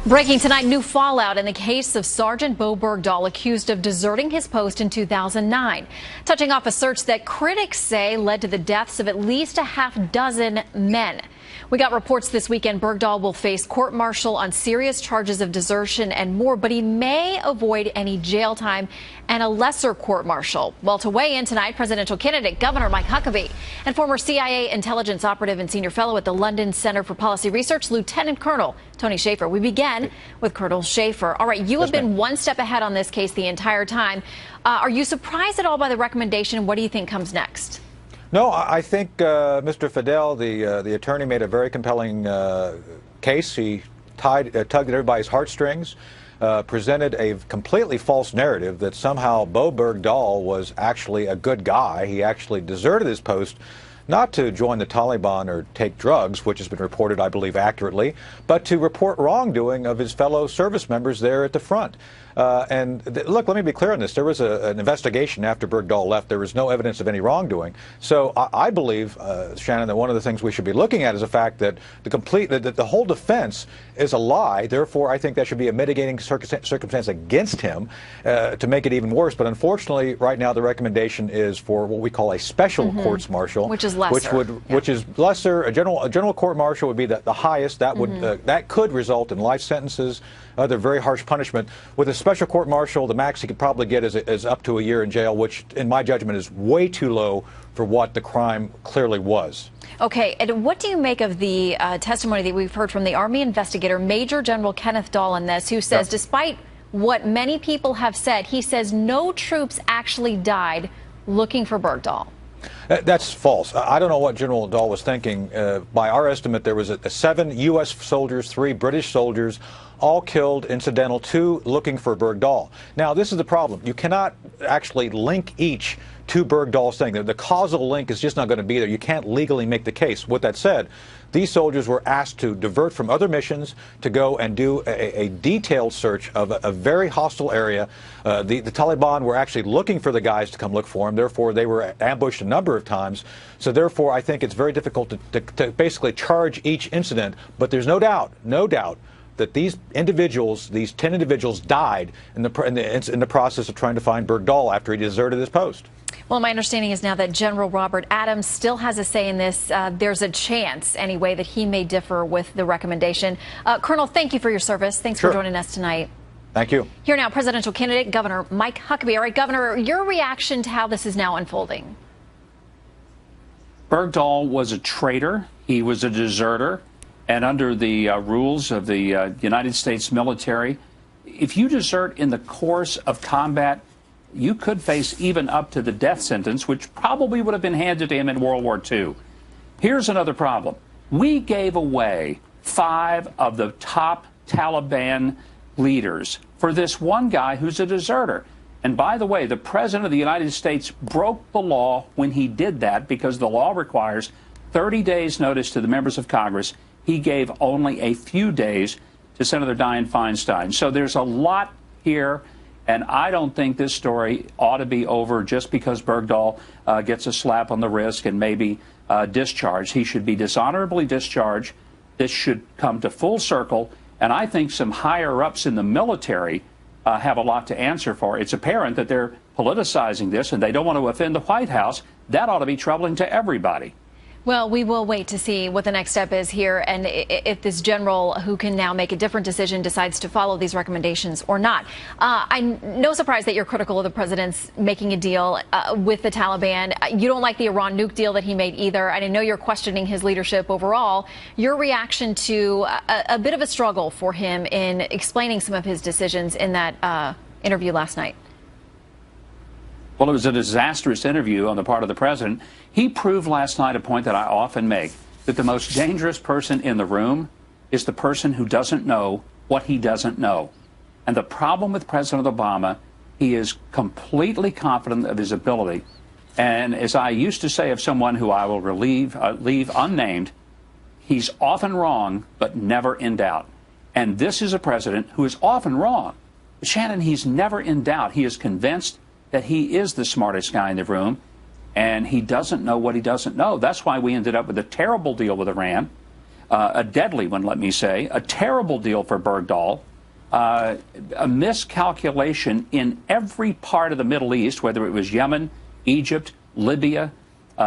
Breaking tonight, new fallout in the case of Sergeant Bo Bergdahl, accused of deserting his post in 2009, touching off a search that critics say led to the deaths of at least a half dozen men. We got reports this weekend Bergdahl will face court-martial on serious charges of desertion and more, but he may avoid any jail time and a lesser court-martial. Well, to weigh in tonight, presidential candidate Governor Mike Huckabee and former CIA intelligence operative and senior fellow at the London Center for Policy Research, Lieutenant Colonel Tony Shaffer. We begin with Colonel Shaffer. All right, you have been one step ahead on this case the entire time. Are you surprised at all by the recommendation? What do you think comes next? No, I think Mr. Fidel, the attorney, made a very compelling case. He tugged at everybody's heartstrings, presented a completely false narrative that somehow Bo Bergdahl was actually a good guy. He actually deserted his post not to join the Taliban or take drugs, which has been reported, I believe, accurately, but to report wrongdoing of his fellow service members there at the front. Look, let me be clear on this. There was an investigation after Bergdahl left. There was no evidence of any wrongdoing. So I believe, Shannon, that one of the things we should be looking at is the fact that the whole defense is a lie. Therefore, I think that should be a mitigating circumstance against him to make it even worse. But unfortunately, right now, the recommendation is for what we call a special courts-martial, which is lesser. Which is lesser. A general court-martial would be the highest. That would that could result in life sentences, other very harsh punishment. With a special court-martial, the max he could probably get is up to a year in jail, which, in my judgment, is way too low for what the crime clearly was. Okay, and what do you make of the testimony that we've heard from the Army investigator, Major General Kenneth Dahl, on this, who says, despite what many people have said, he says no troops actually died looking for Bergdahl? That's false. I don't know what General Dahl was thinking. By our estimate, there was 7 U.S. soldiers, 3 British soldiers, all killed, incidental to looking for Bergdahl. Now, this is the problem. You cannot actually link each to Bergdahl's thing. The causal link is just not going to be there. You can't legally make the case. With that said, these soldiers were asked to divert from other missions to go and do a detailed search of a very hostile area. The Taliban were actually looking for the guys to come look for them. Therefore, they were ambushed a number of times. So therefore, I think it's very difficult to basically charge each incident. But there's no doubt that these individuals, these 10 individuals, died in the process of trying to find Bergdahl after he deserted his post. Well, my understanding is now that General Robert Adams still has a say in this. There's a chance, anyway, that he may differ with the recommendation. Colonel, thank you for your service. Thanks for joining us tonight. Thank you. Here now, presidential candidate Governor Mike Huckabee. All right, Governor, your reaction to how this is now unfolding? Bergdahl was a traitor. He was a deserter. And under the rules of the United States military, if you desert in the course of combat, you could face even up to the death sentence, which probably would have been handed to him in World War II. Here's another problem. We gave away 5 of the top Taliban leaders for this one guy who's a deserter. And by the way, the President of the United States broke the law when he did that, because the law requires 30 days notice to the members of Congress. He gave only a few days to Senator Dianne Feinstein. So there's a lot here, and I don't think this story ought to be over just because Bergdahl gets a slap on the wrist and maybe discharged. He should be dishonorably discharged. This should come to full circle, and I think some higher-ups in the military have a lot to answer for. It's apparent that they're politicizing this, and they don't want to offend the White House. That ought to be troubling to everybody. Well, we will wait to see what the next step is here, and if this general, who can now make a different decision, decides to follow these recommendations or not. I'm no surprise that you're critical of the president's making a deal with the Taliban. You don't like the Iran nuke deal that he made either. I know you're questioning his leadership overall. Your reaction to a bit of a struggle for him in explaining some of his decisions in that interview last night? Well, it was a disastrous interview on the part of the president. He proved last night a point that I often make, that the most dangerous person in the room is the person who doesn't know what he doesn't know. And the problem with President Obama, he is completely confident of his ability. And as I used to say of someone who I will leave unnamed, he's often wrong, but never in doubt. And this is a president who is often wrong. But Shannon, he's never in doubt. He is convinced that he is the smartest guy in the room, and he doesn't know what he doesn't know. That's why we ended up with a terrible deal with Iran. a deadly one, let me say, a terrible deal for Bergdahl, a miscalculation in every part of the Middle East, whether it was Yemen, Egypt, Libya,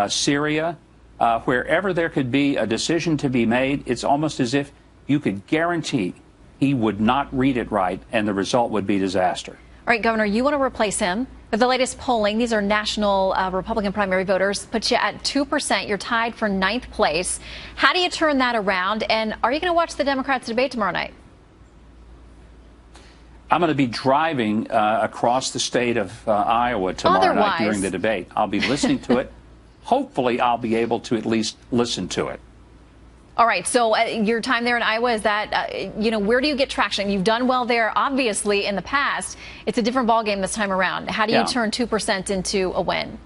Syria, wherever there could be a decision to be made, it's almost as if you could guarantee he would not read it right, and the result would be disaster. All right, Governor, you want to replace him. But the latest polling, these are national Republican primary voters, puts you at 2%. You're tied for 9th place. How do you turn that around? And are you going to watch the Democrats debate tomorrow night? I'm going to be driving across the state of Iowa tomorrow night during the debate. I'll be listening to it. Hopefully, I'll be able to at least listen to it. All right. So your time there in Iowa, is that, where do you get traction? You've done well there, obviously, in the past. It's a different ballgame this time around. How do you turn 2% into a win?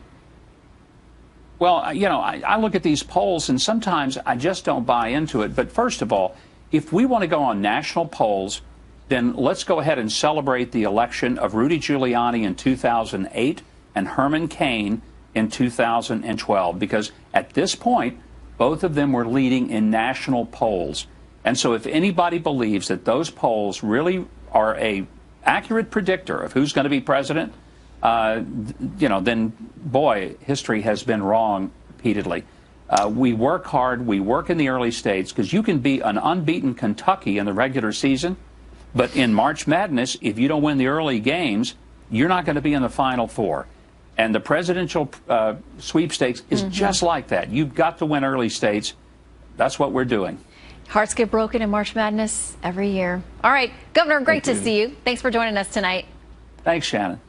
Well, I look at these polls, and sometimes I just don't buy into it. But first of all, if we want to go on national polls, then let's go ahead and celebrate the election of Rudy Giuliani in 2008 and Herman Cain in 2012, because at this point, both of them were leading in national polls. And so if anybody believes that those polls really are a accurate predictor of who's going to be president, then, boy, history has been wrong repeatedly. We work hard. We work in the early states, because you can be an unbeaten Kentucky in the regular season, but in March Madness, if you don't win the early games, you're not going to be in the Final Four. And the presidential sweepstakes is just like that. You've got to win early states. That's what we're doing. Hearts get broken in March Madness every year. All right, Governor, great to see you. Thanks for joining us tonight. Thanks, Shannon.